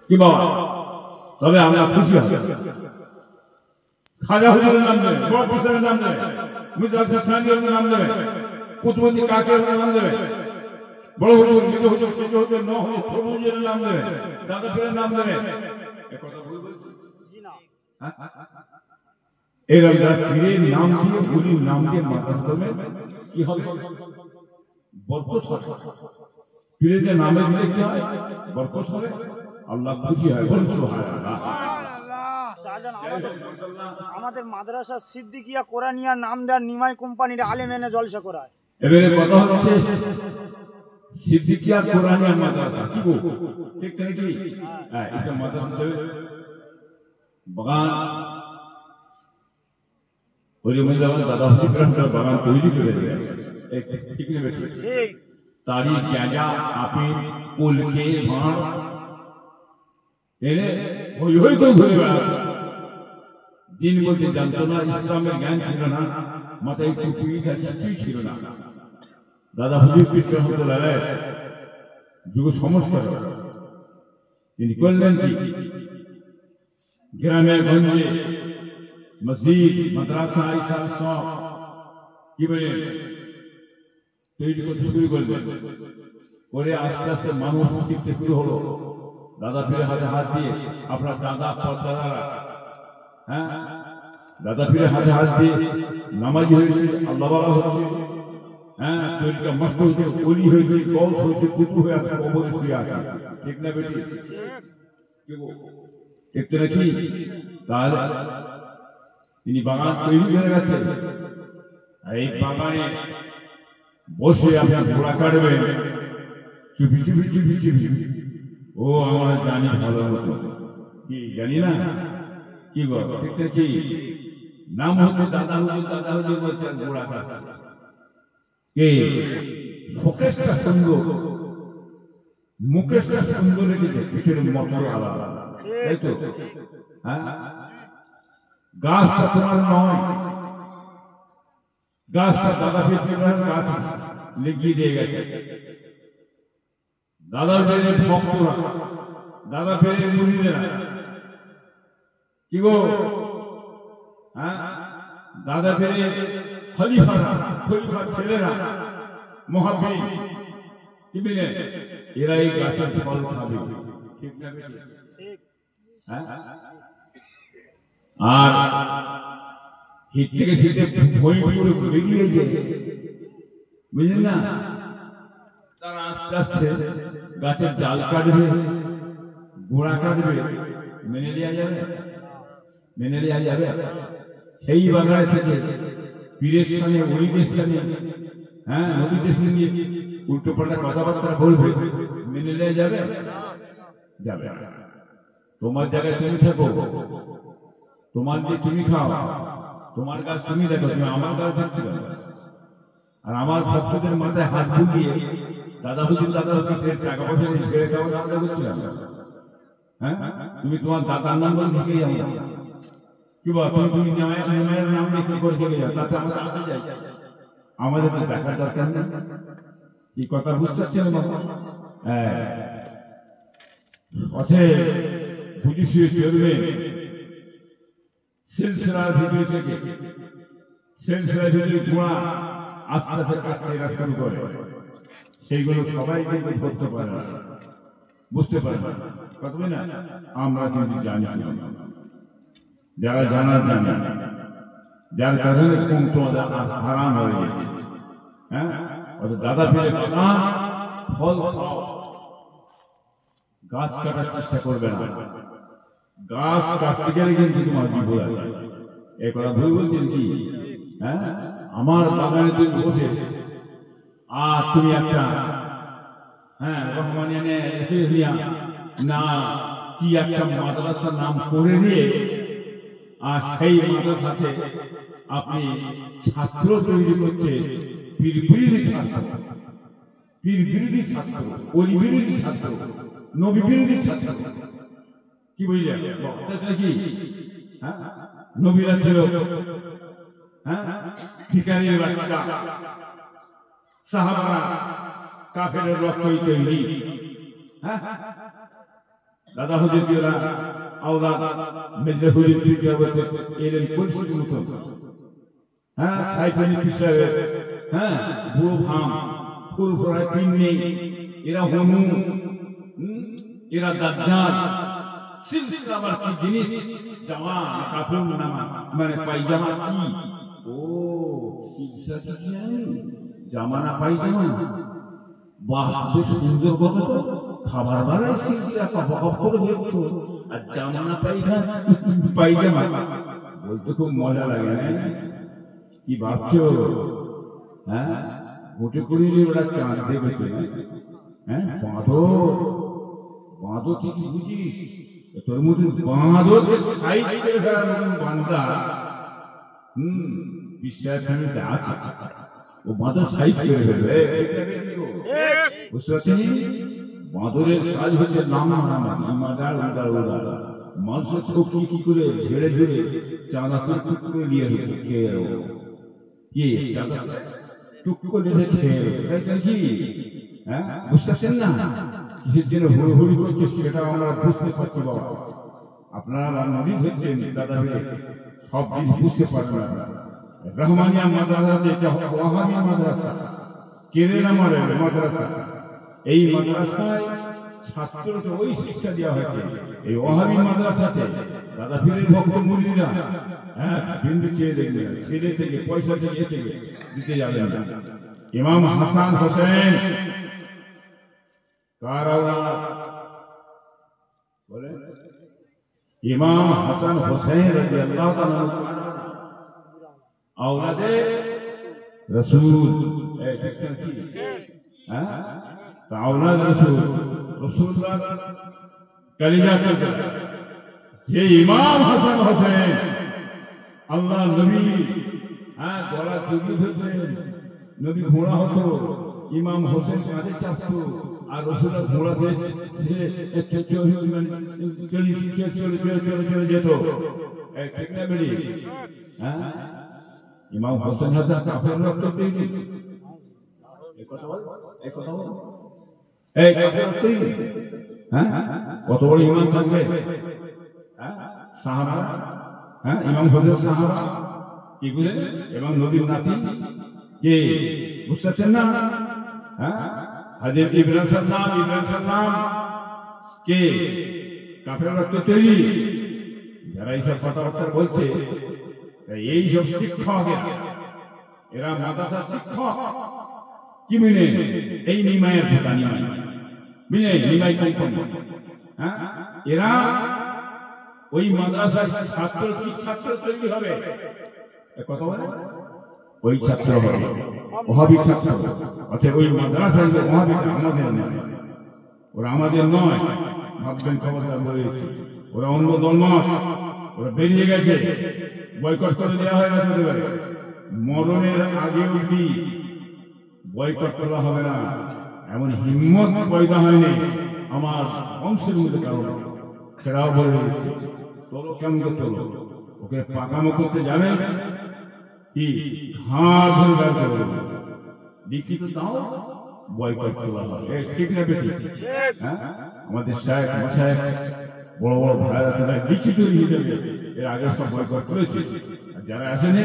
কি বাবা, তবে আমরা খুশি হব। খাজা হুজুরের নাম দেবে, বড় পিসারের নাম দেবে, মির্জা সানির নাম দেবে, কুতুবুদ্দি কাকের নাম দেবে, বড় হুজুর, মেজ হুজুর, সেজ হুজুর, ন হুজুর, ছোট হুজুরের নাম দেবে, দাদা পীরের নাম দেবে। এ কথা ভুল বলছি? জি না। এরকম যারা পীরের নাম দিয়ে, গুলির নাম দিয়ে মাদ্রাসা করবে, কি হবে? বরকত হবে। পীরের নামে দিলে কি হয়? বরকত হবে, আল্লাহ খুশি হয়। বলুন সুবহানাল্লাহ। আমাদের মাদ্রাসা সিদ্দিকিয়া কোরআনিয়া নাম দেওয়ার নিমাই কোম্পানির আলেম এনে জলসা করায়। এবারে কথা হচ্ছে সিদ্দিকিয়া কোরআনিয়া মাদ্রাসা, কি গো ঠিক নাকি? হ্যাঁ, এইসব মাদ্রাসা বাগান ওই মজাবান দাদা হুজুর রহমাতুল্লাহ বাগান তৈরি করে দিয়েছে, ঠিক নেবে? ঠিক। তারি, গাঁজা, আপিল, কুলকে, ভাঁড় এনে হই হই করে ঘুরে বেড়াতো। দিন বলতে জানতো না, ইসলামের জ্ঞান ছিল না, মাথায় টুপি কিছুই ছিল না। দাদা হুজুর পীর রহমাতুল্লাহ যুগ সংস্কার তিনি করলেন কি? গ্রামে গঞ্জে মসজিদ, মাদ্রাসা, ঈসা সব কি বলে তৈরি করতে শুরু করলেন। করে আস্তে আস্তে মানুষ শিখতে শুরু হলো। দাদা পীরের হাতে হাত দিয়ে, আপনার দাদা পরদাদারা, হ্যাঁ, দাদা পীরের হাতে হাত দিয়ে নামাজি হয়েছে, আল্লাহ বাবা হচ্ছে, হ্যাঁ, তৈরিটা মস্ত হয়েছে, অলি হয়েছে, গলস হয়েছে, কুতু হয়ে আছে, কবরে শুয়ে আছে, ঠিক না বেটি? দেখতে নাকি? তাহলে তিনি বাগান তৈরি করে গেছেন। এই বাগানে বসে আপনি ঘোড়া কাটবেন, চুপি চুপি চুপি চুপি। ও আমরা জানি ভালো মতো, কি জানি না কি গো, ঠিক কি? নাম হচ্ছে দাদা হুজুর, দাদা হুজুর বলছে ঘোড়া কাটছে। কে শোকেশটা সুন্দর, মুকেশটা সুন্দর রেখেছে, পিছনে মোটর আলাদা, তাই তো? হ্যাঁ, গাছটা তোমার নয়, গাছটা দাদা পীরের গাছ লিখিয়ে দিয়ে গেছে। দাদা পীরের ভক্তরা, দাদা পীরের মুরিদেরা, কি গো, হ্যাঁ, দাদা পীরের খলিফারা, খলিফার ছেলেরা, মুহাব্বিন, কি বলে এরা এই গাছের ফল খাবে, ঠিক না বেটি? ঠিক। হ্যাঁ, আর হিট থেকে শীতে ভই পুরো বেরিয়ে যায়, বুঝলেন না? তারা আস্তে আস্তে গাছের ডাল কাটবে, গোড়া কাটবে, মেনে নেওয়া যাবে? মেনে নেওয়া যাবে? সেই বাগানে থেকে পীরের সঙ্গে, ওলিদের সঙ্গে, হ্যাঁ, নবীদের সঙ্গে উল্টো পাল্টা কথাবার্তা বলবে, মেনে নেওয়া যাবে? যাবে। তোমার জায়গায় তুমি থাকো, তোমার দিয়ে তুমি খাও, তোমার গাছ তুমি দেখো, তুমি আমার গাছ দেখতে পারো। আর আমার ভক্তদের মাথায় হাত বুলিয়ে দাদা হুজুর টাকা পয়সা নিয়ে ছেড়ে খাওয়া ধান্দা করছিলাম। হ্যাঁ, তুমি তোমার দাদার নাম বলে থেকে যাও, কি বল, তুমি মায়ের নাম লিখে করে থেকে যাও, তাতে আমাদের আসে যায়, আমাদের তো দেখার দরকার নেই। এই কথা বুঝতে পারছেন বাবা? হ্যাঁ, অতএব বুঝে শুয়ে চলবেন। সিলসিলার ভিতরে থেকে, সিলসিলার ভিতরে গোড়া আস্তে আস্তে কাটতে এরা শুরু করে, সেইগুলো সবাই কিন্তু ধরতে পারে না, বুঝতে পারে না, কথা না? আমরা কিন্তু জানি, যারা জানা জানে, যার কারণে কুমটো হারাম হয়ে গেছে। হ্যাঁ, দাদা পীরের বাগান, ফল খাও, গাছ কাটার চেষ্টা করবে না। গাছ কাটতে গেলে কিন্তু তোমার বিপদ আছে। এই কথা ভুল বলছেন কি? হ্যাঁ, আমার বাগানে তুমি বসে আর তুমি একটা, হ্যাঁ, রহমানিয়া না কি একটা মাদ্রাসার নাম করে দিয়ে, আর সেই মাদ্রাসাতে আপনি ছাত্র তৈরি করছে, পীর বিরোধী ছাত্র, পীর বিরোধী ছাত্র, ওলি বিরোধী ছাত্র, নবী বিরোধী ছাত্র, কি বুঝলেন নাকি? হ্যাঁ, নবীরা ছিল, হ্যাঁ, ভিখারির বাচ্চা, সাহাবারা কাফেরের রক্তই তৈরি। হ্যাঁ, দাদা হুজুর কিরা আওলাদ মেজর হুজুর কিরা বলতে এলেন পরিস্থিতি মতো হ্যাঁ সাইফুল পিসাবে হ্যাঁ বুড়ো ভাম ফুরফুরায় পিন নেই এরা হনু এরা দাজ্জাল সিলসিলা আবার কি জিনিস জামা কাপড় নামা মানে পায়জামা কি ও সিলসিলা কি জানি জামা না পায়জামা বাহ বেশ সুন্দর কথা তো খাবার বেলায় সিলসিলা কপ করে দেখছো আর জামা না পায়জামা বলতে খুব মজা লাগে না কি ভাবছো হ্যাঁ গোটে করে ওরা চাঁদ দেখেছে হ্যাঁ বাঁধো ঠিক বুঝিস তোর মতন বাঁধো সাইজ করে ফেলার মতন বান্দা বিশ্বাস ফ্যামিলিতে আছে ও বাঁধো সাইজ করে ফেলবে বুঝতে পারছেন বাঁদরের কাজ হচ্ছে নাম মারামারি মানুষের চোখ কি করে ঝেড়ে ঝেড়ে চাঁদা টুক করে নিয়ে আসবে খেয়ে কি চাঁদা টুক করে এসে খেয়ে তাই কি হ্যাঁ বুঝতে পারছেন না কিসের জন্য হুড়ি করছে সেটা আমরা বুঝতে পারছি বাবা আপনারা নদী ধরছেন দাদা সব জিনিস বুঝতে পারবেন না রহমানিয়া মাদ্রাসা যেটা ওয়াহাবি মাদ্রাসা কেরালা মাদ্রাসা এই মাদ্রাসায় ছাত্রকে ওই শিক্ষা দেওয়া হয়েছে এই ওয়াহাবি মাদ্রাসাতে দাদা পীরের ভক্ত মুরিদরা হ্যাঁ বিন্দু চেয়ে দেখবেন ছেলে থেকে পয়সা থেকে দিতে যাবেন না ইমাম হাসান হোসেন কার আওলাদ বলে ইমাম হাসান হোসেন রাদিয়াল্লাহু তাআলা আওলাদে রাসূল এই ঠিক কি হ্যাঁ তা আওলাদ রাসূলুল্লাহ কলিজা কে যে ইমাম হাসান হোসেন আল্লাহ নবী হ্যাঁ গলা জড়িয়ে ধরতেন নবী ঘোড়া হতো ইমাম হোসেন কাঁধে চাপতো আর রসুল্লাহ ঘোড়া সে চলে যেত ঠিক না বেরি হ্যাঁ ইমাম হোসেন হাসান কাফের রক্ত তৈরি হ্যাঁ কত বড় ইমাম থাকবে সাহাবা হ্যাঁ ইমাম হোসেন সাহাবা কি বুঝলেন এবং নবীর নাতি কে বুঝতে পারছেন না হ্যাঁ হযরত ইব্রাহিম সাল্লাম কে কাফের রক্ত তৈরি যারা এইসব কথাবার্তা বলছে এই সব শিক্ষক এরা মাদ্রাসা শিক্ষক কি মিনে এই নিমায়ের ভোটা নিমাই কোম্পানি হ্যাঁ এরা ওই মাদ্রাসায় ছাত্র তৈরি হবে কথা বলে ওই ছাত্র হবে ওহাবি ছাত্র অর্থাৎ ওই মাদ্রাসায় যে ওহাবি আমাদের নয় ওরা আমাদের নয় ভাববেন খবরদার বলেছি ওরা অন্য দল নয় ওরা বেরিয়ে গেছে বয়কট করে দেওয়া হয়ে গেছে ওদের মরণের আগে অবধি বয়কট করা হবে না এমন হিম্মত পয়দা হয়নি আমার বংশের মধ্যে কারো সেটাও বলে দিচ্ছি তোলো কেমন করে তোলো ওকে পাকামো করতে যাবে কি ঘাড় ধরে বের করবে লিখিত দাও বয়কট করা হবে ঠিক না বেটি হ্যাঁ আমাদের সাহেব মশাইব বড় বড় ভাইরা তারা লিখিত হিসেবে এর আগে সব বয়কট করেছে আর যারা আসেন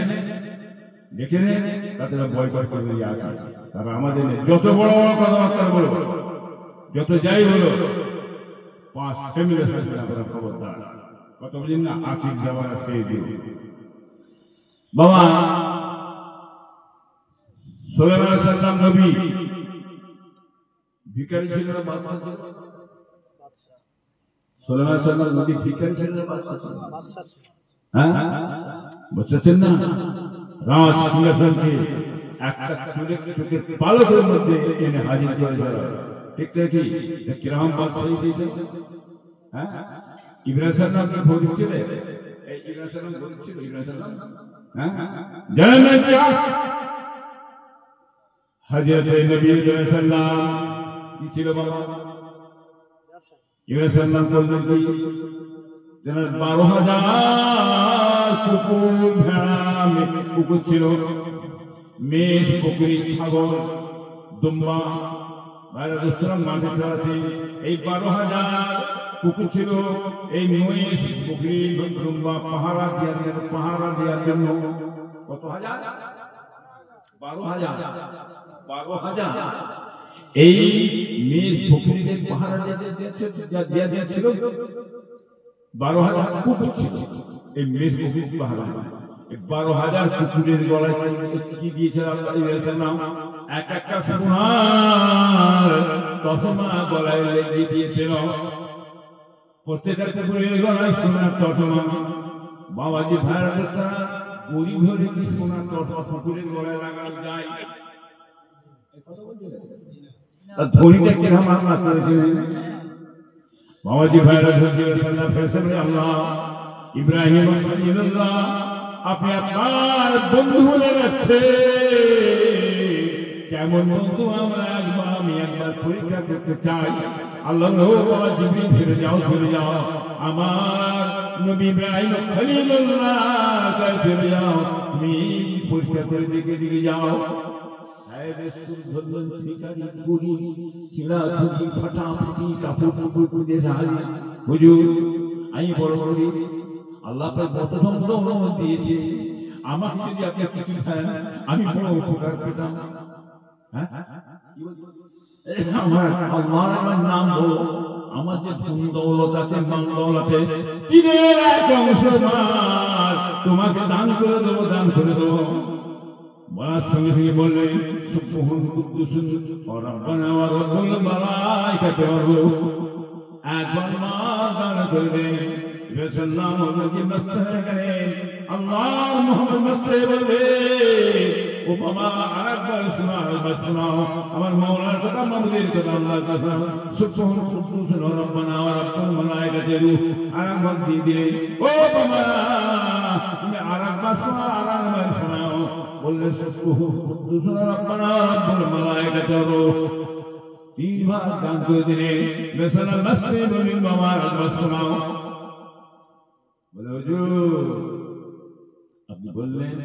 দেখে নেন তাদের বয়কট করে দিয়ে আসে তারা আমাদের যত বড় বড় কথাবার্তা বলো যত যাই বলো 5 ফ্যামিলি থাকবে আপনারা খবরদার কত বলেন না আখির জামানা সেই দিন বাবা সুলাইমান আলাইহিস সালাম নবী ভিখারি ছিল না বাদশা ছিল সুলাইমান আলাইহিস সালাম নবী ভিখারি ছিল না বাদশা ছিল হ্যাঁ বুঝছেন না রাজ সিংহাসনকে একটা চোখের পালকের মধ্যে এনে হাজির করে যারা ঠিক কি কিরকম বাদশাহী দিয়েছেন হ্যাঁ ইব্রাহিম সালামকে খোঁজ ছিল এই ইব্রাহিম সালাম বলছিল ইব্রাহিম সালাম হ্যাঁ জানেন না ইতিহাস হযরত নবী ইব্রাহিম সালাম কি ছিল বাবা ইব্রাহিম সালাম বললেন কি যেন 12,000 কুকুর ভেড়া কুকুর ছিল মেষ বকরি ছাগল দুম্বা বাইরে দোস্তরা মাঝে চড়াতে এই 12,000 কুকুর ছিল এই মহিষ পুকুরি লম্বা পাহারা দেওয়ার জন্য কত হাজার 12,000 এই মেষ পুকুরিকে পাহারা দেওয়া ছিল 12,000 কুকুর ছিল এই মেষ পুকুরি পাহারা 12,000 কুকুরের গলায় কি দিয়েছিল আল্লাহ এক একটা সোনার তসমা গলায় লেগে দিয়েছিল প্রত্যেকটা কুকুরের গলায় সোনার তসমা বাবাজি ভাইরা গরিব হলে কি সোনার তসমা কুকুরের গলায় লাগানো যায় ধনীটা কিরকম আল্লাহ করেছিলেন বাবাজি ভাইরা আল্লাহ ইব্রাহিম খলিলুল্লাহ আপনি আপনার বন্ধু বলে রাখছে কেমন বন্ধু আমি একবার পরীক্ষা করতে চাই আল্লাহ বাবা জিবরিল ফিরে যাও আমার নবী ইব্রাহিম খলিলুল্লাহ ফিরে যাও তুমি পরীক্ষা করে দিকে যাও আমি বড় গরিব আল্লাহ কত ধন দিয়েছে আমাকে যদি আপনি কিছু দেন আমি বড় উপকার পেতাম আমার নাম বলো আমার যে ধন দৌলত আছে মান দৌলতে 3/1 অংশ তোমাকে দান করে দেবো বলার সঙ্গে সঙ্গে বললেন সুবহান কুদ্দুসুন ওয়া রাব্বানা ওয়া রাব্বুল মালাইকাতি ওয়ার রূহ একবার মা দান করবেন রাসূলুল্লাহ মুহাম্মদ মুস্তাফা করেন আল্লাহ মুহাম্মদ মুস্তাফা বলবে ও বাবা আরেকবার শোনাও আমার মাওলার কথা মাবুদের কথা আল্লাহর কথা সুবহান কুদ্দুসুন ওয়া রাব্বানা ওয়া রাব্বুল মালাইকাতি ওয়ার রূহ আরেকবার দিয়ে দিলেন ও বাবা তুমি আরেকবার শোনাও বললে সুবহান কুদ্দুসুন ওয়া রাব্বানা ওয়া রাব্বুল মালাইকাতি ওয়ার রূহ 3 ভাগ দান করে দিলেন রাসূলুল্লাহ মুস্তাফা বলেন বাবা আরেকবার শোনাও বলে হুজুর আপনি বললেন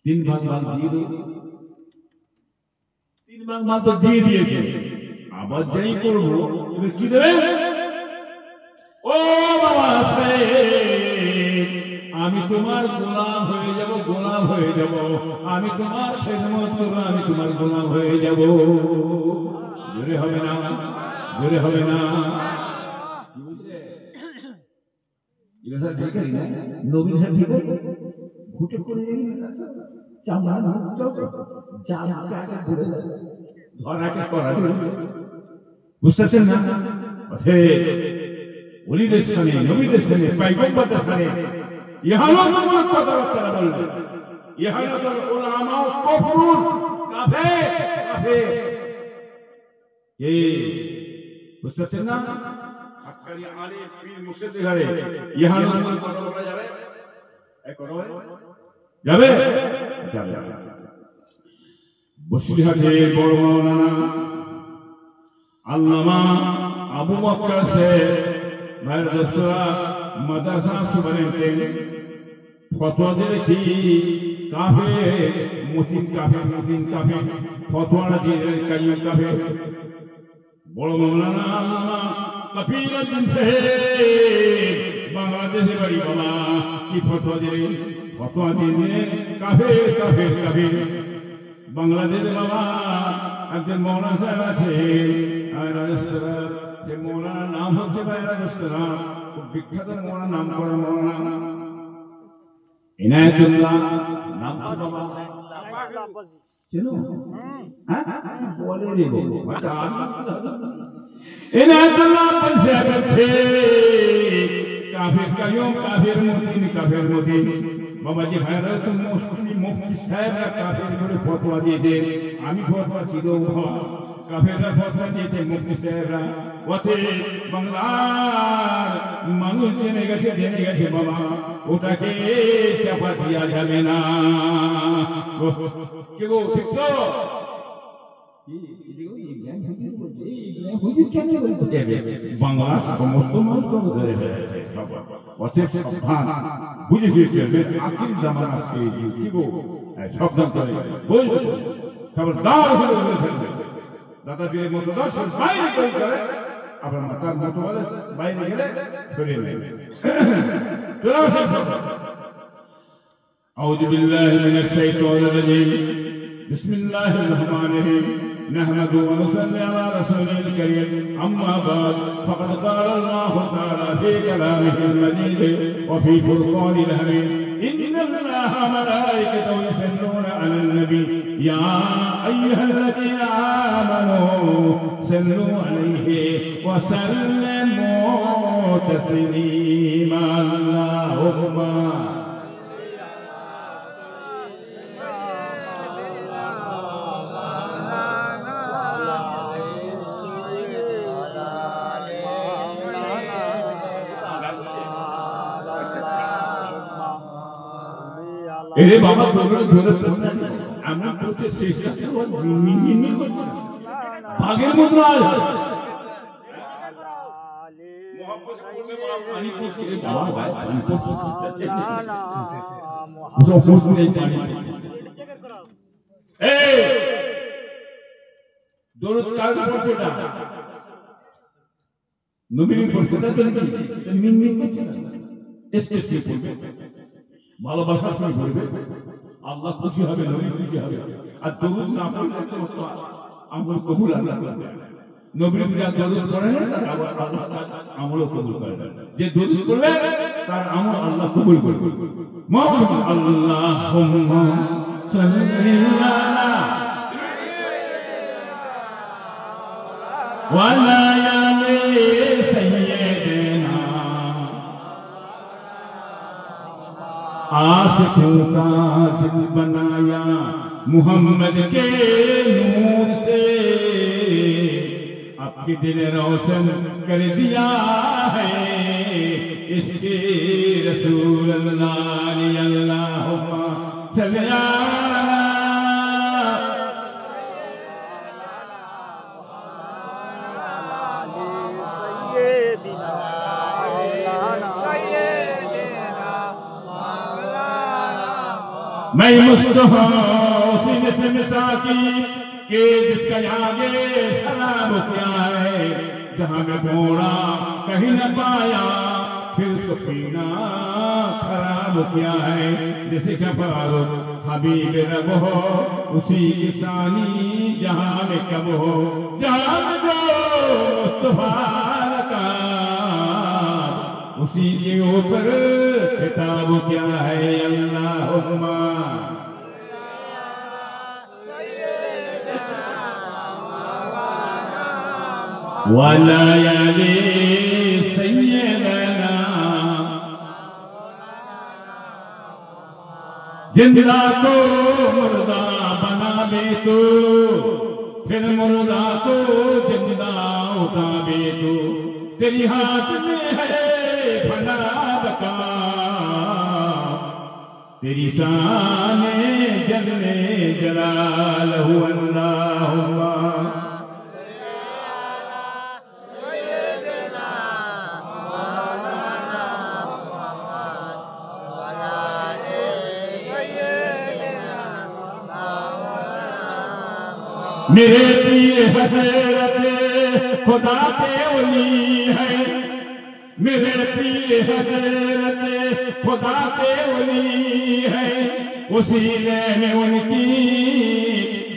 3 ভাগ মাল দিয়ে দিন 3 ভাগ মাল তো দিয়ে দিয়েছে আবার যাই করব এবার কি দেবেন ও বাবা আমি তোমার গোলাম হয়ে যাব আমি তোমার খেদমত করব আমি তোমার গোলাম হয়ে যাব জোরে হবে না কি বুঝলে এটা দেখেন না নবী সাহেব ঠিক ঘুটে করে চামড়া মুক্ত জাম কাছে ঘুরে ধরাকে করা বুঝতেছেন না ওঠে ওলিদের সামনে নবীদের সামনে পয়গম্বরদের সামনে ইহানাতুল কথাবার্তা বলবে ইহানাতুল উলামা কুফরুন কাফের এই বুঝতেছেন না হাক্কানি আলে পীর মুর্শিদ ঘরে ইহানাতুল কথা বলা যাবে এই কথা যাবে বসিরহাটে বড় মাওলানা আল্লামা আবু বকর সাহেব মাদ্রাসা মাদ্রাসা সুবহানাল্লাহ ফতোয়া দিয়েছি কাফের মুতিন কাফের ফতোয়া দিয়ে কাইয়ুম কাফের বড় মাওলানা আল্লামা কফিলউদ্দিন সাহেব বাংলাদেশে বাড়ি বাবা কি ফতোয়া দিয়ে কাফের বাংলাদেশে বাবা একজন মৌলানা সাহেব আছে যে মৌলানার নাম হচ্ছে রাজস্থান খুব বিখ্যাত মৌলানা নাম করা মৌলানা ইনায়েতুল্লাহ নাম কি বাবা চেনো হ্যাঁ বলে রে বাবা ইনায়েতুল্লাহ বলছে আছে কাফের মতিন বাবাজি ভাইরা তো মুফতি সাহেবরা কাফের করে ফতোয়া দিয়েছে আমি ফতোয়া কি দেব কাফেররা ফতোয়া দিয়েছে মুফতি সাহেবরা ওতে বাংলার মানুষ জেনে গেছে বাবা ওটাকে চাপা দেওয়া যাবে না কি গো ঠিক তো বাংলা সমস্ত মানুষ ধরে ফেলেছে অথচ সাবধান বুঝে ফিরছে আখির জামানা সে কি গো সাবধান করে খবরদার হলে বলে ফেলবে দাদা বীরের মতো দর্শন বাইরে করে আপনার মাথার মতো বলে বাইরে গেলে সরে নেবে চলো أعوذ بالله من الشيطان الرجيم بسم الله الرحمن الرحيم نحمد ونصلي على رسوله الكريم أما بعد فقد قال الله تعالى في كلامه المجيد وفي فرقان الحميد إن الله وملائكته يصلون على النبي يا أيها الذين آمنوا صلوا عليه وسلموا تسليما اللهم এরে বাবা তোমরা ধরে পড়না আমি করতে চেষ্টা করব মিনমিন করছি ভাগের মতো আজ মোহাম্মদ করতে বলা পানি পড়ছে বাবা ভাই পানি পড়ছে না না সব পড়ছে নেই পানি এই দরুদ কার পড়ছে এটা নবীর পড়ছে তা তো মিনমিন করছে না এসএসপি পড়বে ভালোবাসার সঙ্গে পড়বে আল্লাহ খুশি হবে নবী খুশি হবে আর দরুদ না পড়লে তো আমল কবুল আল্লাহ করবে নবীর যা দরুদ পড়ে না তার আল্লাহ তার আমল কবুল করে যে দরুদ পড়বে তার আমল আল্লাহ কবুল করবে মুহাম্মদ আল্লাহুম্মা সাল্লি আলা ওয়া লা আলি সাইয়্যিদিনা आशिकों का दिल बनाया मुहम्मद के नूर से आपके दिल रोशन कर दिया है इसके रसूल अल्लाहुम्मा सल्ली अला सय्यिदिना मैं मुस्तफा सीने से मिसाकी के जिसका आगे सलाम क्या है जहां में बोड़ा कहीं न पाया फिर उसको पीना खराब क्या है जैसे कफारो हबीब रब हो उसी की सानी जहां में कब हो जहां में जो मुस्तफा का उसी के ऊपर किताब क्या है अल्लाहुम्मा वला याली सय्यदना जिंदा को मुर्दा बना दे तो फिर मुर्दा को जिंदा उठा दे तो तेरी हाथ में है फना बका तेरी शान जल्ले जलालहु अल्लाहुम्मा मेरे पीर हजरत खुदा के वली है मेरे पीर हजरत खुदा के वली है उसी में उनकी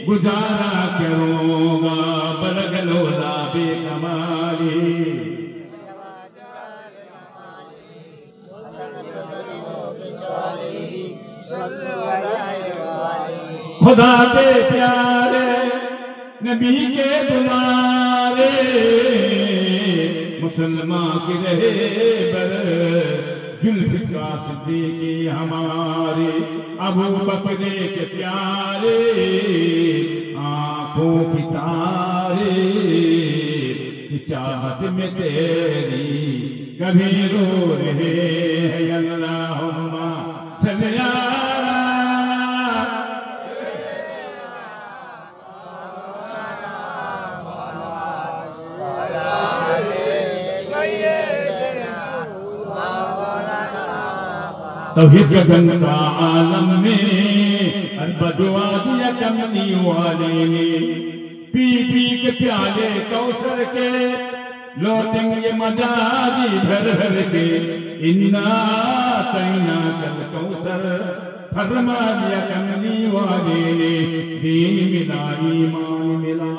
गुजारा करूंगा बलगलोला बेकमाली खुदा के प्यारे नबी के दुलारे मुसलमान की रहे बर जुल्फ़िकार सिद्दीक़ी हमारे अबू बकर के प्यारे आँखों की तारे की चाहत में तेरी कभी रो रहे हैं अल्लाहुम्मा सल्ली अला तौहीद का गन का आलम में बजवा दिया कमनी वाले ने पी पी के प्याले कौसर के लौटेंगे मजाजी भर भर के इन्ना आतैना कल कौसर फरमा दिया कमली वाले ने दीन मिला ईमान मिला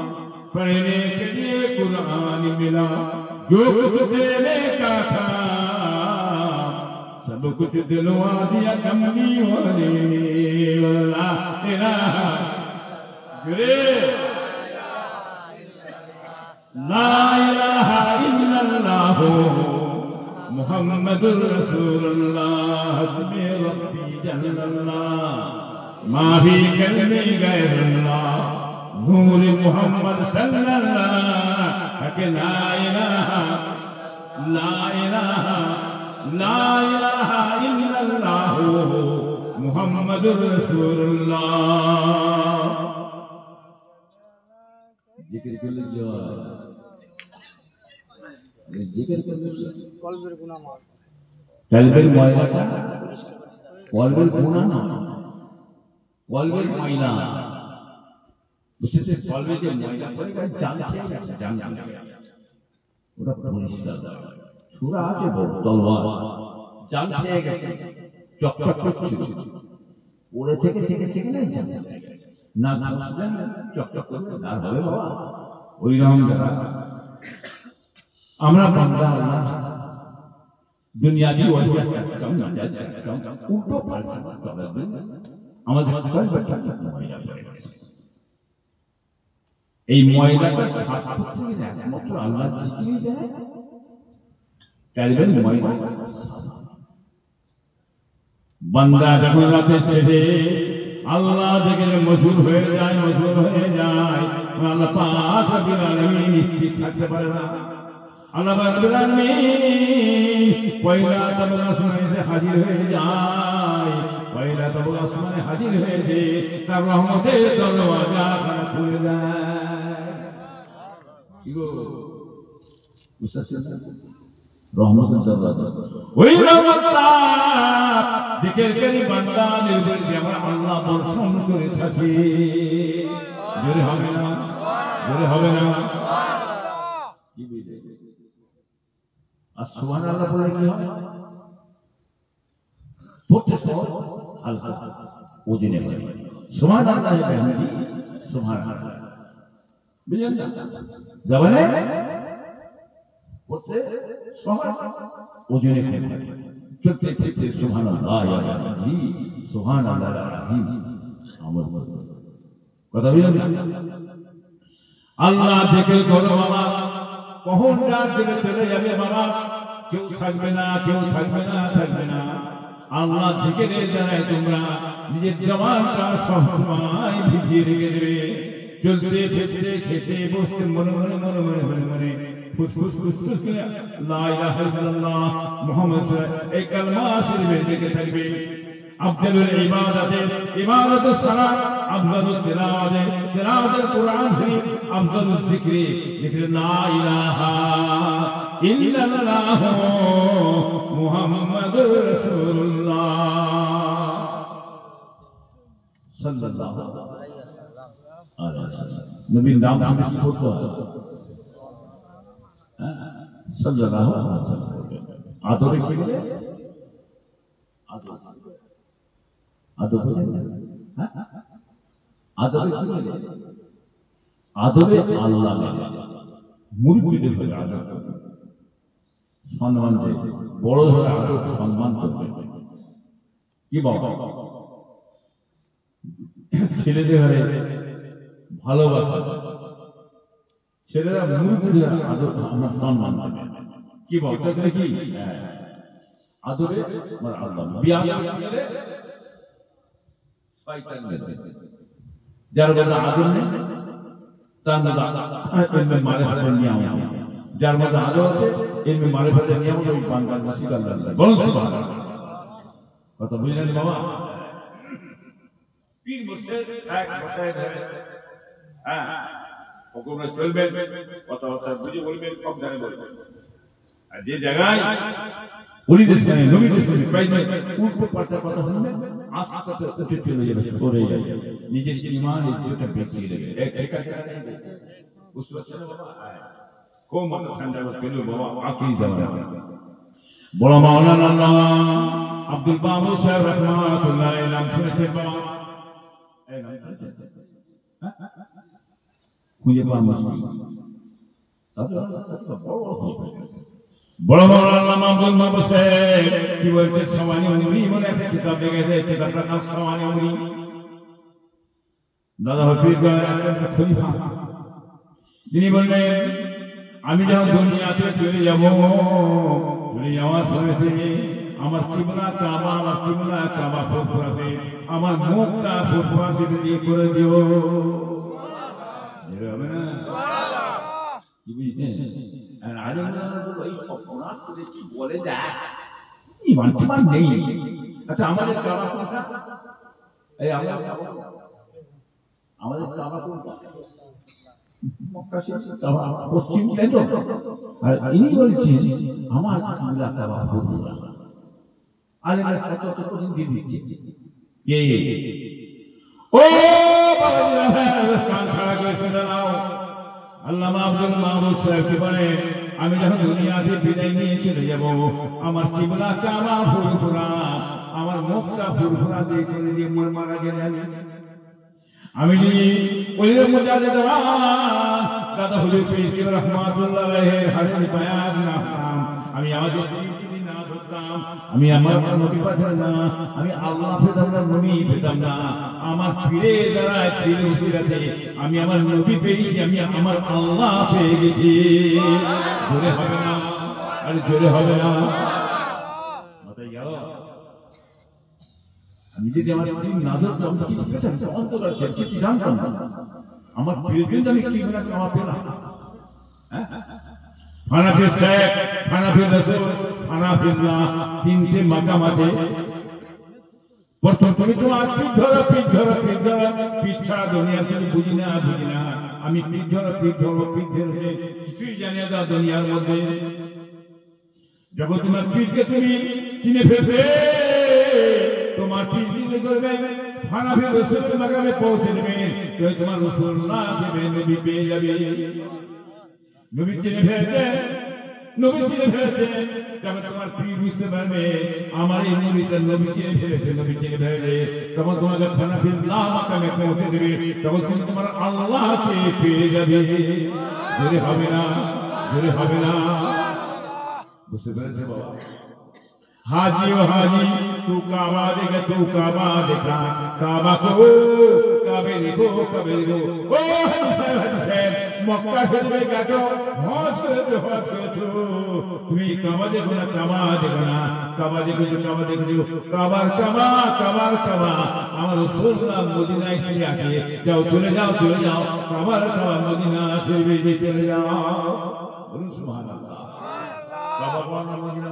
पढ़ने के लिए कुरान मिला जो कुछ देने का था सब कुछ दिलवा दिया कमली वाले ने ला इलाहा इल्लल्लाह मुहम्मदुर रसूलुल्लाह हस्बी रब्बी जल्लल्लाह मा फी कल्बी गैरुल्लाह नूर मुहम्मद सल्लल्लाह के ला इलाहा इल्लल्लाह मुहम्मदुर रसूलुल्लाह जिक्र कर लीजिए जिक्र कर लीजिए কলবের গুনাহ মাফ কলবের ময়লাটা কলবের গুনাহ না কলবের ময়লা বুঝতে কলবে যে ময়লা পড়ে গেছে জান ওটা পরিষ্কার ছুরা আছে বড় তলোয়ার জান খেয়ে গেছে চকচক করছে ওরে থেকে না না ঘষলে চকচক করবে আর হবে বাবা ওই রকম যারা আমরা বান্দা আল্লাহ দুনিয়াবি ওয়াহিয়াত কাজ কম নাজায়েজ কাজ কম উল্টো পাল্টা চলে আমাদের কলবটা ময়লা পড়ে গেছে এই ময়লাটা সাফ করতে গেলে একমাত্র আল্লাহ জিকিরই দেয় কলবের ময়লা বান্দা যখন রাতে শেষে আল্লাহ জিকিরে মশগুল হয়ে যায় আল্লাহ পাক রব্বুল আলামিন স্থির থাকতে পারে না আল্লাহ রব্বুল আলামিন পয়লা তবে আসমানে এসে হাজির হয়ে যায় পয়লা তবে আসমানে হাজির হয়েছে তার রহমতের দরওয়াজা খুলে দেয় কি গো বুঝছেন রহমতের দরওয়াজা ওই রহমতটা জিকির করি বান্দাদের উপরে আমরা আল্লাহ বর্ষণ করে থাকি জোরে হবে না কি বুঝে আর সুবহানাল্লাহ বলে কি হয় পড়তে সহজ হালকা ওজনে হয় সুবহানাল্লাহ বিহামদি সুবহানাল্লাহ বুঝলেন না জবানে পড়তে সহজ ওজনে হয় চলতে চলতে সুবহানাল্লাহ ইয়া রাব্বি সুবহানাল্লাহ আযীম আমল কথা বলেন আল্লাহ জিকির করো বাবা কখন রাত জেগে চলে যাবে বাবা কেউ থাকবে না আল্লাহ জিকিরের দ্বারাই তোমরা নিজের জবানটা সব সময় ভিজিয়ে রেখে দেবে চলতে ফিরতে খেতে বসতে মনে ফুসফুস করে লা ইলাহা ইল্লাল্লাহ মুহাম্মদ এই কালমা শরীফে লেগে থাকবে আফজালুল ইবাদাতুস সালাত আফজালুত তিলাওয়াতুল কুরআন শরীফ আফজালুজ যিকরি লা ইলাহা ইল্লাল্লাহ মুহাম্মাদুর রাসূলুল্লাহ সাল্লাল্লাহু আলাইহি ওয়াসাল্লাম নবীর নাম শুনে কি করতে হয় সাল্লাল্লাহু আলাইহি ওয়াসাল্লাম আদরে কি বলে আদবে আল্লাহ মুরিদদের হয়ে আদব সম্মান দেবে বড় ধরে আদব সম্মান করবে কি বাবা ছেলেদের হয়ে ভালোবাসা ছেলেরা মুরিদদের আদব আমরা সম্মান দেবে কি বাবা কি আদবে আমার আল্লাহ বিয়া করে শয়তান মেরে যার মধ্যে আদব নেই তার মধ্যে মারিফাতের নিয়ম যার মধ্যে আদব আছে এমনি মারিফাতের নিয়ম ওই বান্দার নসিব আল্লাহ বলুন সুবহানাল্লাহ কথা বুঝলেন বাবা পীর মুর্শিদ এক মুর্শিদ হ্যাঁ হুকুমে চলবেন কথা বুঝে বলবেন সব জানে বলবেন আর যে জায়গায় উলিদের সামনে নবীদের সামনে পাইবে উল্টো পাল্টা কথা শুনবেন আস্তে আস্তে উঠে চলে যাবে সরে যাবে নিজের ঈমান ইজ্জতটা বেঁচিয়ে নেবে ঠিক আছে বুঝতে পারছেন বাবা খুব মাথা ঠান্ডা করতে হলো বাবা আখিরি জামানা বড় মাওলানা আব্দুল বাবু সাহেব রহমাতুল্লাহ আলাইহি নাম শুনেছেন বাবা এই নাম শুনেছেন খুঁজে পাওয়া মুশকিল বড় মাওলানা আব্দুল বাবু সাহেব কি বলছে সামানি উমরি বলে একটা কিতাব লিখেছে কিতাবটার নাম সামানি উমরি দাদা হফিজ গায়ের খলিফা তিনি বললেন আমি যখন দুনিয়াতে চলে যাওয়ার পরেছে আমার কিবলা কাবা ফুরফুরাতে আমার মুখটা ফুরফুরাতে দিয়ে করে দিও হবে না কি বুঝলেন আর আজম এই অপরাধ করে কি বলে দেয় ইমান নেই আচ্ছা আমাদের কাবা কোনটা এই আমাদের কাবা কোনটা পশ্চিম তাই তো আর ইনি বলছেন আমার কিবলা কাবা ফুরফুরা আলেমরা কত কোচিং দিয়ে দিচ্ছে ও বাবাজিরা কান খাড়া করে শুনে নাও আল্লামা আব্দুল মাহমুদ সাহেব কি বলে আমি যখন দুনিয়াতে বিদায় নিয়ে চলে যাব আমার কিবলা কাবা ফুরফুরা আমার মুখটা ফুরফুরা দিয়ে করে দিয়ে মন মারা গেলেন আমি ওই মুজাহিদ দাদা হুজুর পীর রহমাতুল্লাহ আলাইহির হারের বায়াত না আমি আমাদের পীর না ধরতাম আমি আমার নবী পেতাম না আমি আল্লাহ পেতাম না নবী পেতাম না আমার পীরের দ্বারা পীরের উসিলাতে আমি আমার নবী পেয়েছি আমি আমার আল্লাহ পেয়ে গেছি জোরে হবে না আর জোরে হবে না মাথায় গেল আমি যদি আমার পীর না ধরতাম তো কিছু পেতাম তো অন্তর আছে কিছু জানতাম না আমার পীরের জন্য আমি কি করে কামা পেলাম হ্যাঁ হানাফি শেখ হানাফি রাসূল হানাফিল্লাহ তিনটে মাকাম আছে প্রথম তুমি তোমার পীর ধরো পীর ছাড়া দুনিয়া তুমি বুঝি না আমি পীর ধরো কিছুই জানি না দুনিয়ার মধ্যে যখন তোমার পীরকে তুমি চিনে ফেলবে তোমার পীর দিলে করবে হানাফি রাসূলের মাকামে পৌঁছে দেবে তো তোমার রাসূলুল্লাহ দেবে নবী পেয়ে যাবে নবী চিনে ফেলেছে তখন তোমার পীর বুঝতে পারবে আমার এই মুরিদের নবী চিনে ফেলেছে তখন তোমাকে হানাফিল্লাহ মাকামে পৌঁছে দেবে তখন তুমি তোমার আল্লাহকে পেয়ে যাবে জোরে হবে না বুঝতে পেরেছে বাবা हाजी ओ हाजी तू काबा देखा काबा को काबे देखो ओ मक्का शरीफে গেছো হজ করেছো তুমি কাবা দেখো না কাবা দেখেছো কাবার কাবা আমার রাসূলুল্লাহ মদিনায় শুয়ে আছে যাও চলে যাও কাবার কাবা মদিনা শরীফে চলে যাও বলুন সুবহানাল্লাহ কাবা বানা মদিনা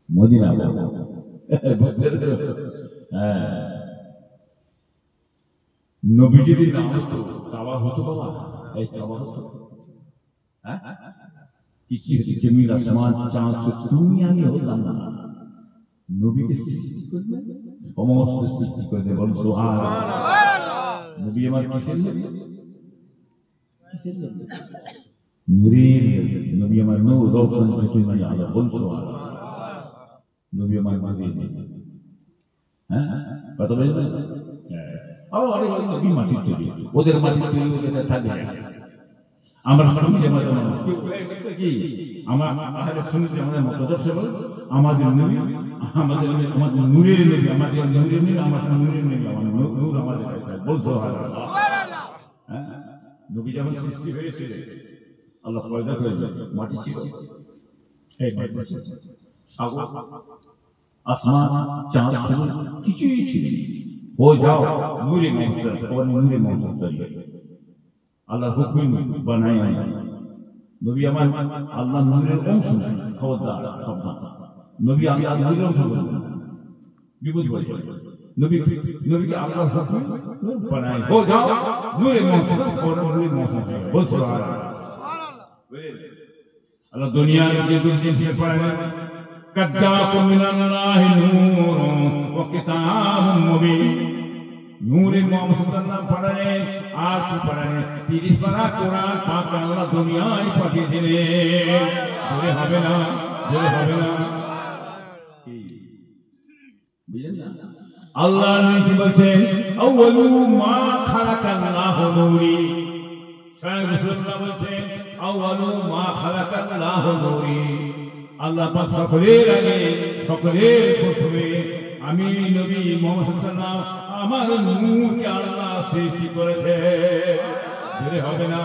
মদিনা নবী যদি না হতো কাবা হতো বাবা এই কাবা হতো কিছু জমিন আসমান চাঁদ তুমি আমি হতাম না নবীকে সৃষ্টি করবে সমস্ত সৃষ্টি করবে বল সুবহানাল্লাহ নবী আমার কিসের নূরের নবী আমার নূর রওশন চতুর্মাই আলো বল সুবহানাল্লাহ নবী আমার নূরের হ্যাঁ কত বলবে অনেক নবী মাটির তৈরি ওদের মাটির তৈরি ওদের থাকবে আমরা শুনি মানুষ কি আমার আহলে সুন্নাত আমাদের মতদর্শ আমাদের নবী আমাদের নূরের নবী আমাদের নূরের নবী আমার নূর আমাদের বল সুবহানাল্লাহ হ্যাঁ নবী যখন সৃষ্টি হয়েছিল আল্লাহ পয়দা করে মাটি ছিল এই মাটি ছিল সাগর আসমান চাঁদ কিছুই ছিল हो जाओ नूरे मौसम और नूरे मौसम तैयार अल्लाह हुक्म बनाया नबी আমার আল্লাহ নূরের অংশ খবরদার সাবধান নবী আল্লাহ নূরের অংশ বিপদ বলে নবীকে আল্লাহ হুকুম বানায় हो जाओ नूरे मौसम और नूरे मौसम बोल सुभान अल्लाह दुनिया के दिन से पढ़े कज्जाकुम मिनल्लाहि नूर व किताबुम मुबीन নূরে মুহাম্মদ সাল্লাল্লাহু পড়ালেন আর কি পড়ালেন 30 পারা কোরআন পাক আল্লাহ দুনিয়ায় পাঠিয়ে দিলেন জোরে হবে না বুঝলেন না আল্লাহ কি বলছেন আউয়ালু মা খালাকাল্লাহু নূরি স্বয়ং রাসূলুল্লাহ বলছেন আউয়ালু মা খালাকাল্লাহু নূরি আল্লাহ পাক সকলের আগে সকলের প্রথমে আমি নবী মুহাম্মদ সাল্লাল্লাহু আমার নূরকে আল্লাহ সৃষ্টি করেছে জোরে হবে না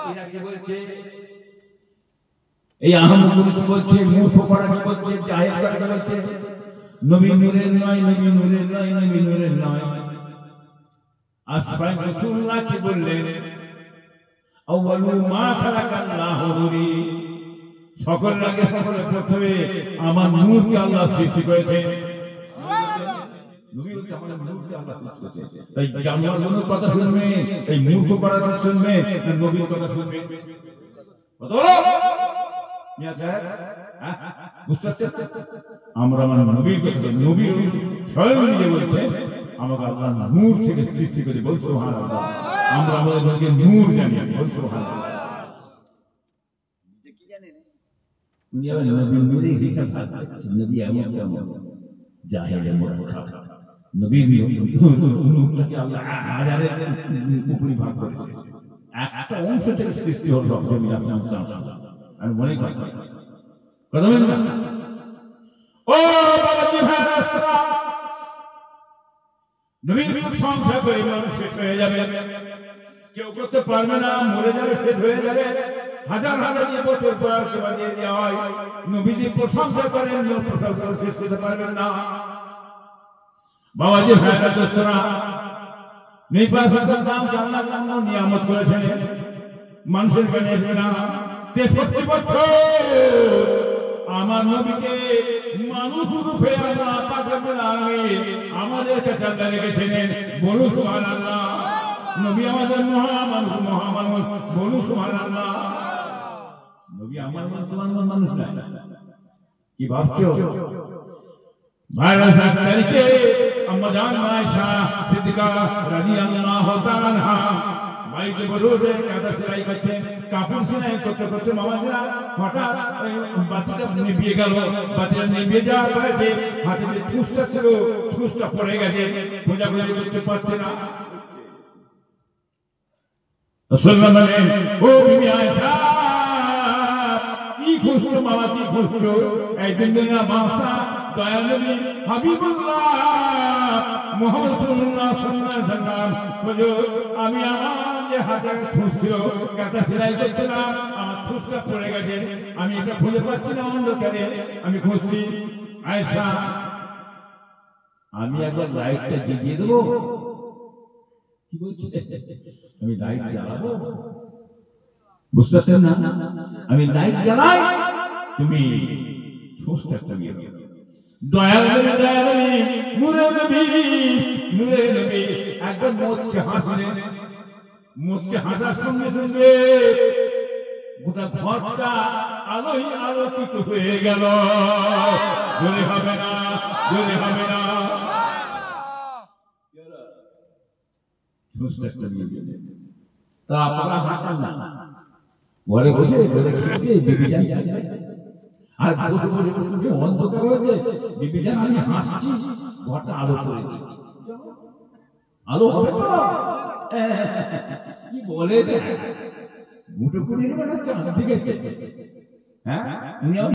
এরা কি বলছে এই আহমদগুলো কি বলছে মূর্খ করা কি বলছে জাহেল করা কি বলছে নবী নূরের নয় আসফাই রাসূলুল্লাহ কি বললেন আউয়ালু মা খালাকাল্লাহু নূরি সকলের আগে সকলের প্রথমে আমার নূরকে আল্লাহ সৃষ্টি করেছে নবী বলতে আমাদের নূরকে আল্লাহ সৃষ্টি করেছে তাই জানোয়ারগুলোর কথা শুনবে এই মূর্খ করার কথা শুনবে নবীর কথা শুনবে কত বলো মিয়া সাহেব বুঝতে পারছেন আমরা আমার নবীর কথা নবী স্বয়ং নিজে বলছে আমাকে আল্লাহ নূর থেকে সৃষ্টি করে বল সুবহানাল্লাহ আমরা আমাদের নবীকে নূর জানি বল সুবহানাল্লাহ কি জানেন উনি আবার নবী নূরে হিসাব করছেন নবী এমন জাহেলের মূর্খ নবীর নূরটাকে আল্লাহ হাজারের উপরি ভাগ করেছে একটা অংশ থেকে সৃষ্টি হল জমিন আসমান চাঁদ আর মনে কথা বলেন না ও বাবাজি ভাইরা নবীর সংসার করে মানুষ শেষ হয়ে যাবে কেউ করতে পারবে না মরে যাবে শেষ হয়ে যাবে হাজার বছর পর কে বানিয়ে দেওয়া হয় নবীজি প্রশংসা করেন প্রশংসা শেষ করতে পারবেন না বাবাজি ভাইরা দোস্তরা নবী পাক সাল্লাল্লাহু আলাইহি ওয়াসাল্লাম নিয়ামত করেছেন মানুষের কাছে আসবে না 63 বছর আমার নবীকে মানুষ রূপে আল্লাহ পাক রব্বুল আলামিন আমাদের কাছে আল্লাহ রেখেছিলেন বলু সুবহানাল্লাহ নবী আমাদের মহামানুষ বলু সুবহানাল্লাহ নবী আমার মত তোমার মত মানুষ না কি ভাবছো ভাইরা সাথে আম্মা জান আয়েশা সিদ্দিকা রাদিয়াল্লাহু তাআলা আনহা বাইরে বসে কাঁথা সেলাই করছেন কাপড় সেলাই করতে করতে মামাজিরা হঠাৎ বাতিটা নিভিয়ে গেল বাতিটা নিভিয়ে যাওয়ার পরে যে হাতে যে ছুঁচটা ছিল ছুঁচটা পড়ে গেছে খোঁজাখুঁজি করতে পারছে না রাসূলুল্লাহ বলেন ও বিবি আয়েশা কি খুঁজছো বাবা কি খুঁজছো একদিন দুনিয়া বাদশা দয়াল নবী হাবিবুল্লাহ মুহাম্মদ সাল্লাল্লাহু আলাইহি ওয়াসাল্লাম হুজুর আমি আমার যে হাতে ছুঁচ ছিল কাঁথা সেলাই করছিলাম আমার ছুঁচটা পড়ে গেছে আমি এটা খুঁজে পাচ্ছি না অন্ধকারে আমি খুঁজছি আয়েশা আমি একবার লাইটটা জ্বালিয়ে দেব কি বলছে আমি লাইট জ্বালাবো বুঝতে পারছেন না আমি লাইট জ্বালাই তুমি ছুঁচটা টাঙিয়ে দাও দয়াল নবী নূরের নবী একদম মুচকে হাসলেন মুচকে হাসার সঙ্গে সঙ্গে গোটা ঘরটা আলোয় আলোকিত হয়ে গেল জোরে হবে না তা আপনারা হাসেন না ঘরে বসে বিবি জান আর বসে বসে অন্ধকার হয়েছে বিবি জান আমি হাসছি ঘরটা আলো করে দিই আলো হবে তো কি বলে মুঠো কুড়ির মানে চাঁদ দিকে হ্যাঁ